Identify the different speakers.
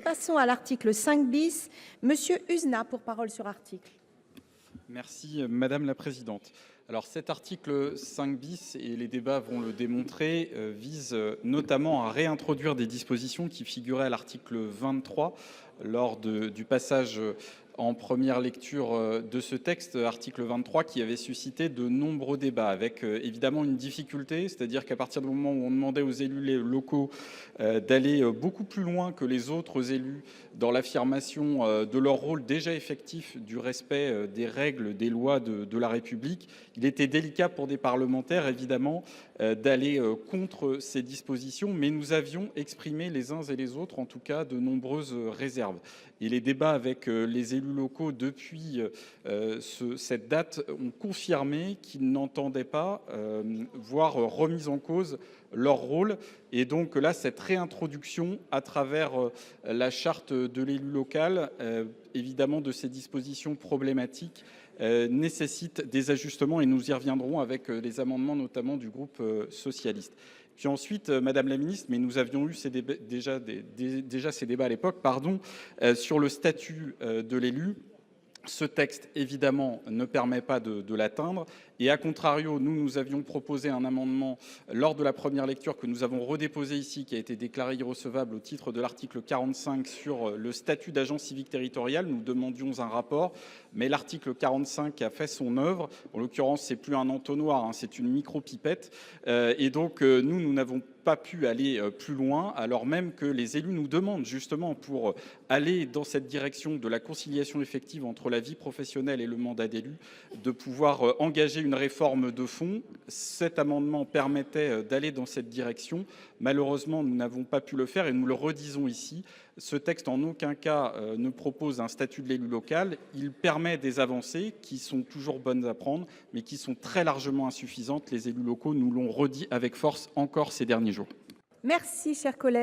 Speaker 1: passons à l'article 5 bis. Monsieur Usna pour parole sur article.
Speaker 2: Merci Madame la Présidente. Alors cet article 5 bis, et les débats vont le démontrer, vise notamment à réintroduire des dispositions qui figuraient à l'article 23 lors du passage en première lecture de ce texte, article 23, qui avait suscité de nombreux débats, avec évidemment une difficulté, c'est-à-dire qu'à partir du moment où on demandait aux élus locaux d'aller beaucoup plus loin que les autres élus dans l'affirmation de leur rôle déjà effectif du respect des règles, des lois de la République, il était délicat pour des parlementaires, évidemment, d'aller contre ces dispositions, mais nous avions exprimé les uns et les autres, en tout cas, de nombreuses réserves. Et les débats avec les élus locaux depuis cette date ont confirmé qu'ils n'entendaient pas voir remise en cause leur rôle. Et donc là, cette réintroduction à travers la charte de l'élu local, évidemment de ces dispositions problématiques, nécessite des ajustements, et nous y reviendrons avec les amendements notamment du groupe socialiste. Puis ensuite, Madame la Ministre, mais nous avions eu déjà ces débats à l'époque, sur le statut de l'élu. Ce texte, évidemment, ne permet pas de l'atteindre. Et à contrario, nous avions proposé un amendement lors de la première lecture que nous avons redéposé ici, qui a été déclaré irrecevable au titre de l'article 45 sur le statut d'agent civique territorial. Nous demandions un rapport, mais l'article 45 a fait son œuvre. En l'occurrence, c'est plus un entonnoir, hein, c'est une micro-pipette. Et donc, nous n'avons pas pu aller plus loin, alors même que les élus nous demandent justement pour aller dans cette direction de la conciliation effective entre la vie professionnelle et le mandat d'élu, de pouvoir engager une réforme de fond. Cet amendement permettait d'aller dans cette direction. Malheureusement, nous n'avons pas pu le faire et nous le redisons ici. Ce texte en aucun cas ne propose un statut de l'élu local. Il permet des avancées qui sont toujours bonnes à prendre, mais qui sont très largement insuffisantes. Les élus locaux nous l'ont redit avec force encore ces derniers jours.
Speaker 1: Merci, chers collègues.